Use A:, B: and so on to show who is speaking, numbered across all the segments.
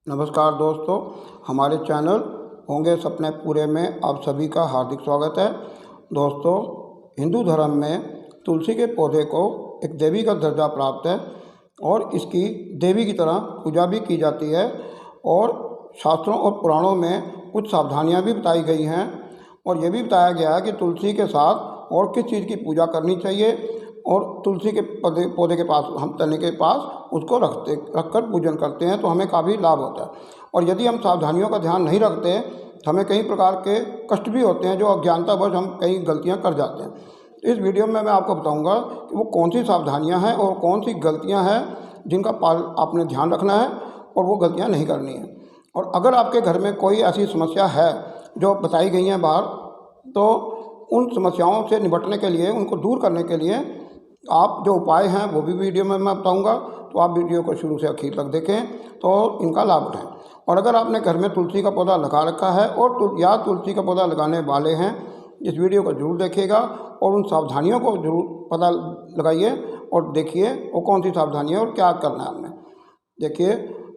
A: नमस्कार दोस्तों, हमारे चैनल होंगे सपने पूरे में आप सभी का हार्दिक स्वागत है। दोस्तों, हिंदू धर्म में तुलसी के पौधे को एक देवी का दर्जा प्राप्त है और इसकी देवी की तरह पूजा भी की जाती है और शास्त्रों और पुराणों में कुछ सावधानियां भी बताई गई हैं और ये भी बताया गया है कि तुलसी के साथ और किस चीज़ की पूजा करनी चाहिए और तुलसी के पौधे के पास, हम तने के पास उसको रखकर पूजन करते हैं तो हमें काफ़ी लाभ होता है। और यदि हम सावधानियों का ध्यान नहीं रखते तो हमें कई प्रकार के कष्ट भी होते हैं जो अज्ञानतावश हम कई गलतियां कर जाते हैं। इस वीडियो में मैं आपको बताऊंगा कि वो कौन सी सावधानियां हैं और कौन सी गलतियां हैं जिनका आपने ध्यान रखना है और वो गलतियाँ नहीं करनी है। और अगर आपके घर में कोई ऐसी समस्या है जो बताई गई हैं बाहर, तो उन समस्याओं से निपटने के लिए, उनको दूर करने के लिए आप जो उपाय हैं वो भी वीडियो में मैं बताऊंगा, तो आप वीडियो को शुरू से आखिर तक देखें तो इनका लाभ उठाएं। और अगर आपने घर में तुलसी का पौधा लगा रखा है और तुलसी का पौधा लगाने वाले हैं, इस वीडियो को जरूर देखिएगा और उन सावधानियों को जरूर पता लगाइए और देखिए वो कौन सी सावधानी है और क्या करना है आपने। देखिए,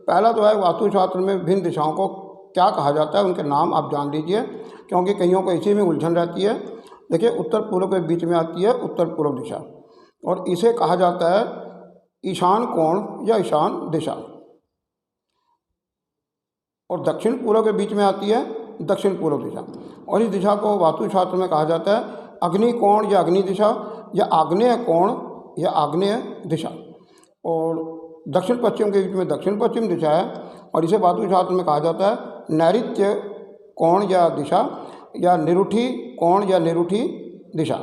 A: पहला तो है वास्तुशास्त्र में विभिन्न दिशाओं को क्या कहा जाता है, उनके नाम आप जान लीजिए क्योंकि कईयों को इसी में उलझन रहती है। देखिए, उत्तर पूर्व के बीच में आती है उत्तर पूर्व दिशा और इसे कहा जाता है ईशान कोण या ईशान दिशा। और दक्षिण पूर्व के बीच में आती है दक्षिण पूर्व दिशा और इस दिशा को वास्तुशास्त्र में कहा जाता है अग्नि कोण या अग्नि दिशा या आग्नेय कोण या आग्नेय दिशा। और दक्षिण पश्चिम के बीच में दक्षिण पश्चिम दिशा है और इसे वास्तुशास्त्र में कहा जाता है नैऋत्य कोण या दिशा या निरूठी कोण या निरूठी दिशा।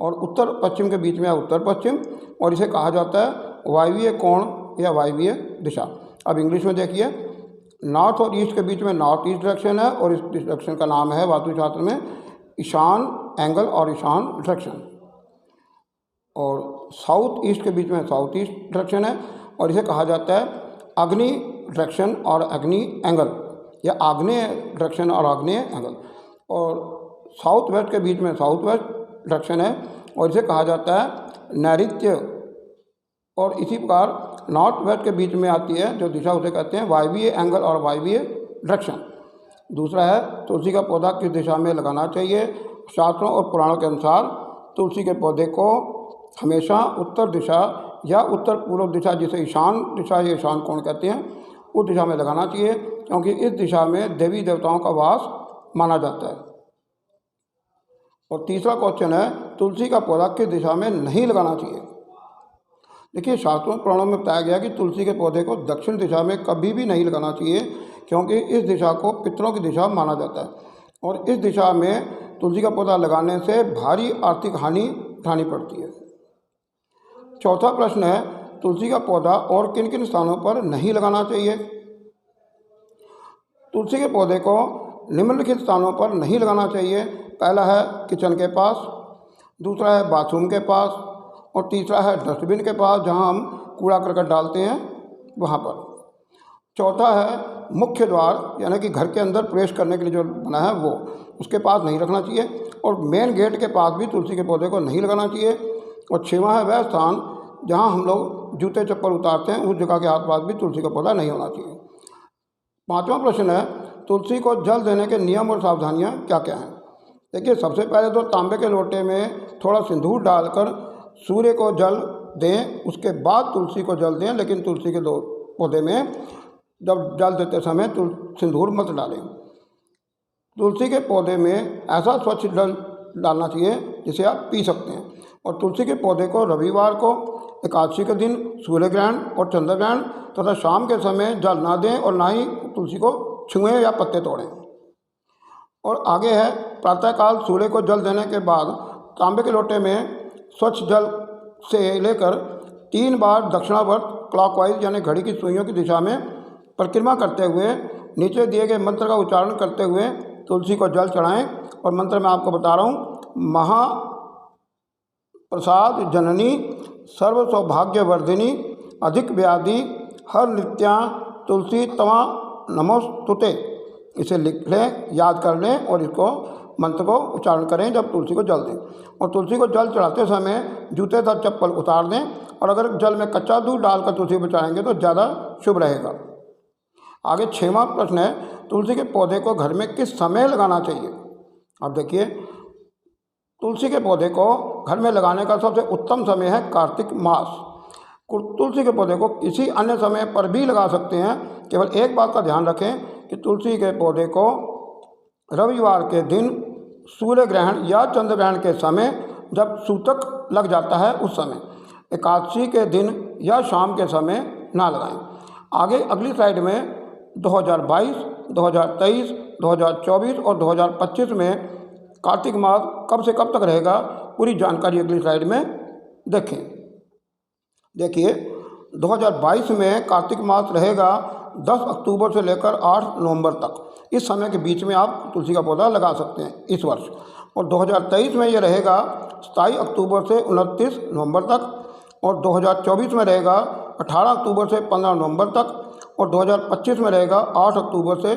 A: और उत्तर पश्चिम के बीच में है उत्तर पश्चिम और इसे कहा जाता है वायवीय कोण या वायवीय दिशा। अब इंग्लिश में देखिए, नॉर्थ और ईस्ट के बीच में नॉर्थ ईस्ट डायरेक्शन है और इस डायरेक्शन का नाम है वास्तुशास्त्र में ईशान एंगल और ईशान डायरेक्शन। और साउथ ईस्ट के बीच में साउथ ईस्ट डायरेक्शन है और इसे कहा जाता है अग्नि डायरेक्शन और अग्नि एंगल या आग्नेय डायरेक्शन और आग्नेय एंगल। और साउथ वेस्ट के बीच में साउथ वेस्ट डायरेक्शन है और इसे कहा जाता है नैऋत्य। और इसी प्रकार नॉर्थ वेस्ट के बीच में आती है जो दिशा, उसे कहते हैं वायवीय एंगल और वायवीय डायरेक्शन। दूसरा है तुलसी का पौधा किस दिशा में लगाना चाहिए। शास्त्रों और पुराणों के अनुसार तुलसी के पौधे को हमेशा उत्तर दिशा या उत्तर पूर्व दिशा, जिसे ईशान दिशा या ईशान कोण कहते हैं, उस दिशा में लगाना चाहिए क्योंकि इस दिशा में देवी देवताओं का वास माना जाता है। और तीसरा क्वेश्चन है तुलसी का पौधा किस दिशा में नहीं लगाना चाहिए। देखिए, शास्त्रों पुराणों में बताया गया कि तुलसी के पौधे को दक्षिण दिशा में कभी भी नहीं लगाना चाहिए क्योंकि इस दिशा को पितरों की दिशा माना जाता है और इस दिशा में तुलसी का पौधा लगाने से भारी आर्थिक हानि उठानी पड़ती है। चौथा प्रश्न है तुलसी का पौधा और किन किन स्थानों पर नहीं लगाना चाहिए। तुलसी के पौधे को निम्नलिखित स्थानों पर नहीं लगाना चाहिए। पहला है किचन के पास, दूसरा है बाथरूम के पास और तीसरा है डस्टबिन के पास जहां हम कूड़ा करकट डालते हैं वहां पर। चौथा है मुख्य द्वार, यानी कि घर के अंदर प्रवेश करने के लिए जो बना है वो, उसके पास नहीं रखना चाहिए। और मेन गेट के पास भी तुलसी के पौधे को नहीं लगाना चाहिए। और छठवां है वह स्थान जहाँ हम लोग जूते चप्पल उतारते हैं, उस जगह के आसपास भी तुलसी का पौधा नहीं होना चाहिए। पाँचवां प्रश्न है तुलसी को जल देने के नियम और सावधानियाँ क्या क्या हैं। देखिए, सबसे पहले तो तांबे के लोटे में थोड़ा सिंदूर डालकर सूर्य को जल दें, उसके बाद तुलसी को जल दें। लेकिन तुलसी के पौधे में जब जल देते समय सिंदूर मत डालें। तुलसी के पौधे में ऐसा स्वच्छ जल डालना चाहिए जिसे आप पी सकते हैं। और तुलसी के पौधे को रविवार को, एकादशी के दिन, सूर्य ग्रहण और चंद्र ग्रहण तथा शाम के समय जल ना दें और ना ही तुलसी को छुएं या पत्ते तोड़ें। और आगे है प्रातःकाल सूर्य को जल देने के बाद तांबे के लोटे में स्वच्छ जल से लेकर 3 बार दक्षिणावर्त क्लॉकवाइज यानी घड़ी की सुइयों की दिशा में परिक्रमा करते हुए नीचे दिए गए मंत्र का उच्चारण करते हुए तुलसी को जल चढ़ाएं। और मंत्र मैं आपको बता रहा हूँ, महा प्रसाद जननी सर्व सौभाग्यवर्धिनी अधिक व्याधि हर नित्या तुलसी तमा नमोस्तुते। इसे लिख लें, याद कर लें और इसको मंत्र को उच्चारण करें जब तुलसी को जल दें। और तुलसी को जल चढ़ाते समय जूते तथा चप्पल उतार दें और अगर जल में कच्चा दूध डालकर तुलसी पर चढ़ाएंगे तो ज़्यादा शुभ रहेगा। आगे 6वां प्रश्न है, तुलसी के पौधे को घर में किस समय लगाना चाहिए। अब देखिए, तुलसी के पौधे को घर में लगाने का सबसे उत्तम समय है कार्तिक मास। तुलसी के पौधे को किसी अन्य समय पर भी लगा सकते हैं। केवल एक बात का ध्यान रखें कि तुलसी के पौधे को रविवार के दिन सूर्य ग्रहण या चंद्र ग्रहण के समय जब सूतक लग जाता है उस समय, एकादशी के दिन या शाम के समय ना लगाएं। आगे अगली स्लाइड में 2022, 2023, 2024 और 2025 में कार्तिक मास कब से कब तक रहेगा, पूरी जानकारी अगली स्लाइड में देखें। देखिए, 2022 में कार्तिक मास रहेगा 10 अक्टूबर से लेकर 8 नवंबर तक। इस समय के बीच में आप तुलसी का पौधा लगा सकते हैं इस वर्ष। और 2023 में ये रहेगा 27 अक्टूबर से 29 नवंबर तक। और 2024 में रहेगा 18 अक्टूबर से 15 नवंबर तक। और 2025 में रहेगा 8 अक्टूबर से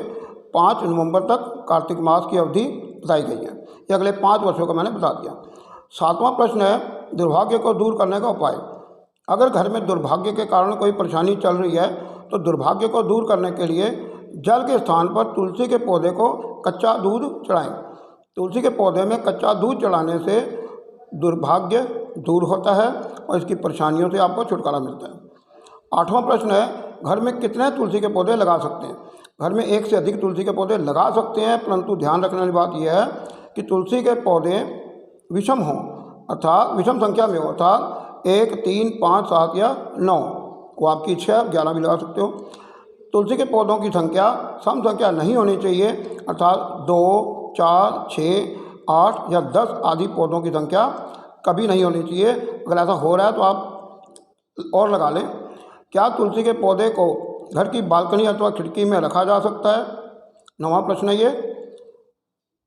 A: 5 नवंबर तक कार्तिक मास की अवधि बताई गई है। ये अगले 5 वर्षों का मैंने बता दिया। 7वां प्रश्न है, दुर्भाग्य को दूर करने का उपाय। अगर घर में दुर्भाग्य के कारण कोई परेशानी चल रही है तो दुर्भाग्य को दूर करने के लिए जल के स्थान पर तुलसी के पौधे को कच्चा दूध चढ़ाएं। तुलसी के पौधे में कच्चा दूध चढ़ाने से दुर्भाग्य दूर होता है और इसकी परेशानियों से आपको छुटकारा मिलता है। 8वां प्रश्न है, घर में कितने तुलसी के पौधे लगा सकते हैं। घर में एक से अधिक तुलसी के पौधे लगा सकते हैं, परंतु ध्यान रखने वाली बात यह है कि तुलसी के पौधे विषम हों, अर्थात विषम संख्या में हो, अर्थात 1, 3, 5, 7 या 9। वो आपकी इच्छा है, 11 भी लगा सकते हो। तुलसी के पौधों की संख्या सम संख्या नहीं होनी चाहिए, अर्थात 2, 4, 6, 8 या 10 आदि पौधों की संख्या कभी नहीं होनी चाहिए। अगर ऐसा हो रहा है तो आप और लगा लें। क्या तुलसी के पौधे को घर की बालकनी अथवा खिड़की में रखा जा सकता है। 9वां प्रश्न है ये।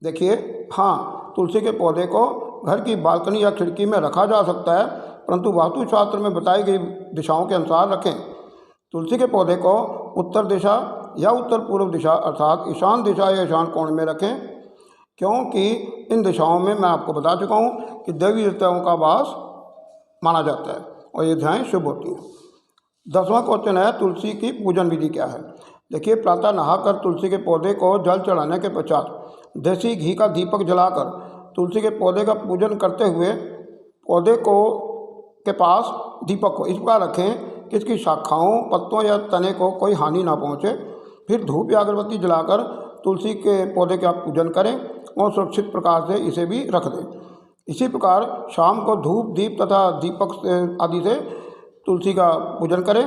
A: देखिए, हाँ, तुलसी के पौधे को घर की बालकनी या खिड़की में रखा जा सकता है, परंतु वास्तुशास्त्र में बताई गई दिशाओं के अनुसार रखें। तुलसी के पौधे को उत्तर दिशा या उत्तर पूर्व दिशा अर्थात ईशान दिशा या ईशान कोण में रखें, क्योंकि इन दिशाओं में मैं आपको बता चुका हूँ कि देवी देवताओं का वास माना जाता है और ये दिशाएँ शुभ होती हैं। 10वां क्वेश्चन है, तुलसी की पूजन विधि क्या है। देखिए, प्रातः नहाकर तुलसी के पौधे को जल चढ़ाने के पश्चात देसी घी का दीपक जलाकर तुलसी के पौधे का पूजन करते हुए पौधे को के पास दीपक को इस प्रकार रखें कि इसकी शाखाओं, पत्तों या तने को कोई हानि ना पहुँचे। फिर धूप या अगरबत्ती जलाकर तुलसी के पौधे का पूजन करें और सुरक्षित प्रकार से इसे भी रख दें। इसी प्रकार शाम को धूप, दीप तथा दीपक आदि से तुलसी का पूजन करें,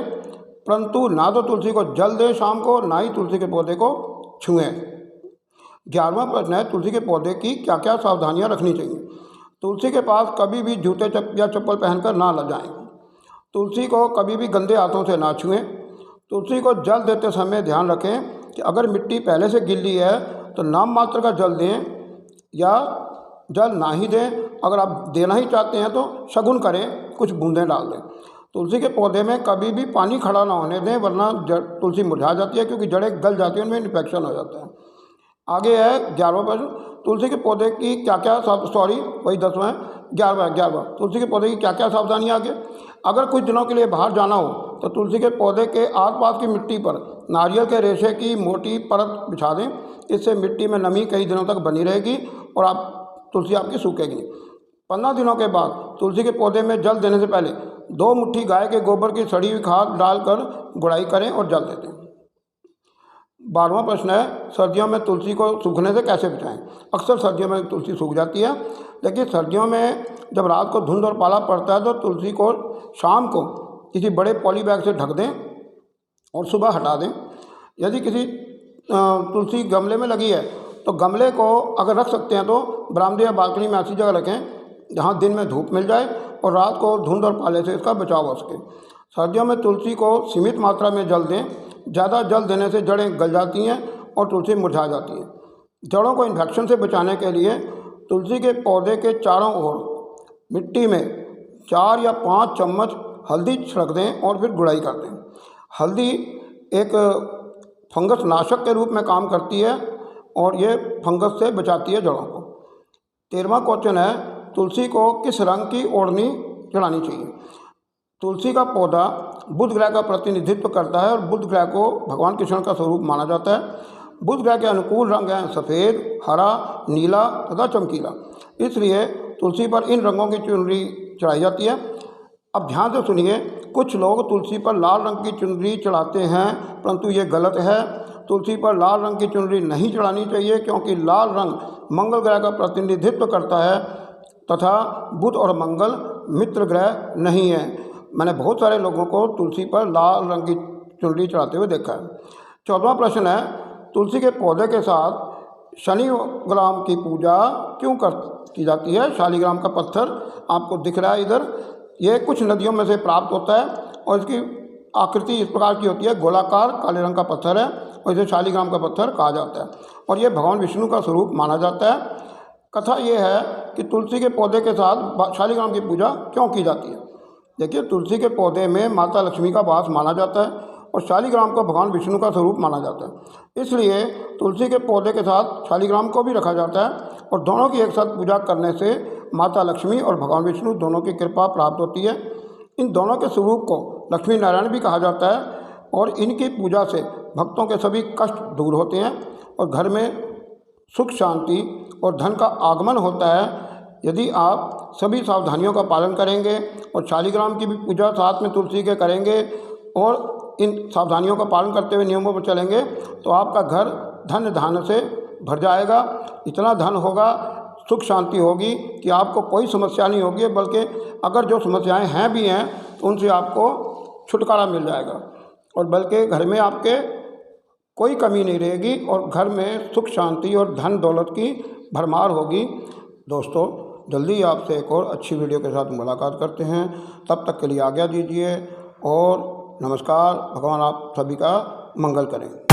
A: परंतु ना तो तुलसी को जल दें शाम को, ना ही तुलसी के पौधे को छुएं। 11वां प्रश्न है, तुलसी के पौधे की क्या क्या सावधानियां रखनी चाहिए। तुलसी के पास कभी भी जूते या चप्पल पहनकर ना ल जाएं। तुलसी को कभी भी गंदे हाथों से ना छुएं। तुलसी को जल देते समय ध्यान रखें कि अगर मिट्टी पहले से गिल्ली है तो नाम मात्र का जल दें या जल ना ही दें। अगर आप देना ही चाहते हैं तो शगुन करें, कुछ बूंदें डाल दें। तुलसी के पौधे में कभी भी पानी खड़ा ना होने दें, वरना तुलसी मुरझा जाती है, क्योंकि जड़ें गल जाती हैं, उनमें इन्फेक्शन हो जाता है। आगे है 11वां प्रश्न, तुलसी के पौधे की क्या क्या वही 10वां है 11वां तुलसी के पौधे की क्या क्या सावधानियाँ आगे। अगर कुछ दिनों के लिए बाहर जाना हो तो तुलसी के पौधे के आसपास की मिट्टी पर नारियल के रेशे की मोटी परत बिछा दें। इससे मिट्टी में नमी कई दिनों तक बनी रहेगी और तुलसी आपकी सूखेगी नहीं। 15 दिनों के बाद तुलसी के पौधे में जल देने से पहले 2 मुट्ठी गाय के गोबर की सड़ी हुई खाद डालकर गुड़ाई करें और जल दे दें। 12वां प्रश्न है, सर्दियों में तुलसी को सूखने से कैसे बचाएं। अक्सर सर्दियों में तुलसी सूख जाती है। देखिए, सर्दियों में जब रात को धुंध और पाला पड़ता है तो तुलसी को शाम को किसी बड़े पॉली बैग से ढक दें और सुबह हटा दें। यदि किसी तुलसी गमले में लगी है तो गमले को अगर रख सकते हैं तो बरामदे या बालकनी में ऐसी जगह रखें जहाँ दिन में धूप मिल जाए और रात को धुंध और पाले से इसका बचाव हो सके। सर्दियों में तुलसी को सीमित मात्रा में जल दें। ज़्यादा जल देने से जड़ें गल जाती हैं और तुलसी मुरझा जाती है। जड़ों को इन्फेक्शन से बचाने के लिए तुलसी के पौधे के चारों ओर मिट्टी में 4 या 5 चम्मच हल्दी छिड़क दें और फिर गुड़ाई कर दें। हल्दी एक फंगस नाशक के रूप में काम करती है और ये फंगस से बचाती है जड़ों को। 13वां क्वेश्चन है, तुलसी को किस रंग की ओढ़नी चढ़ानी चाहिए। तुलसी का पौधा बुध ग्रह का प्रतिनिधित्व करता है और बुध ग्रह को भगवान कृष्ण का स्वरूप माना जाता है। बुध ग्रह के अनुकूल रंग हैं सफ़ेद, हरा, नीला तथा चमकीला। इसलिए तुलसी पर इन रंगों की चुनरी चढ़ाई जाती है। अब ध्यान से सुनिए, कुछ लोग तुलसी पर लाल रंग की चुनरी चढ़ाते हैं, परंतु ये गलत है। तुलसी पर लाल रंग की चुनरी नहीं चढ़ानी चाहिए, क्योंकि लाल रंग मंगल ग्रह का प्रतिनिधित्व करता है तथा बुध और मंगल मित्र ग्रह नहीं है। मैंने बहुत सारे लोगों को तुलसी पर लाल रंग की चुनरी चढ़ाते हुए देखा है। 14वां प्रश्न है, तुलसी के पौधे के साथ शालिग्राम की पूजा क्यों की जाती है? शालिग्राम का पत्थर आपको दिख रहा है इधर, ये कुछ नदियों में से प्राप्त होता है और इसकी आकृति इस प्रकार की होती है, गोलाकार काले रंग का पत्थर है और इसे शालिग्राम का पत्थर कहा जाता है और ये भगवान विष्णु का स्वरूप माना जाता है। कथा ये है कि तुलसी के पौधे के साथ शालिग्राम की पूजा क्यों की जाती है। देखिए, तुलसी के पौधे में माता लक्ष्मी का वास माना जाता है और शालिग्राम को भगवान विष्णु का स्वरूप माना जाता है। इसलिए तुलसी के पौधे के साथ शालिग्राम को भी रखा जाता है और दोनों की एक साथ पूजा करने से माता लक्ष्मी और भगवान विष्णु दोनों की कृपा प्राप्त होती है। इन दोनों के स्वरूप को लक्ष्मी नारायण भी कहा जाता है और इनकी पूजा से भक्तों के सभी कष्ट दूर होते हैं और घर में सुख, शांति और धन का आगमन होता है। यदि आप सभी सावधानियों का पालन करेंगे और शालिग्राम की भी पूजा साथ में तुलसी के करेंगे और इन सावधानियों का पालन करते हुए नियमों पर चलेंगे तो आपका घर धन धान्य से भर जाएगा। इतना धन होगा, सुख शांति होगी कि आपको कोई समस्या नहीं होगी, बल्कि अगर जो समस्याएं हैं भी हैं तो उनसे आपको छुटकारा मिल जाएगा और बल्कि घर में आपके कोई कमी नहीं रहेगी और घर में सुख शांति और धन दौलत की भरमार होगी। दोस्तों, जल्दी आपसे एक और अच्छी वीडियो के साथ मुलाकात करते हैं। तब तक के लिए आज्ञा दीजिए और नमस्कार। भगवान आप सभी का मंगल करें।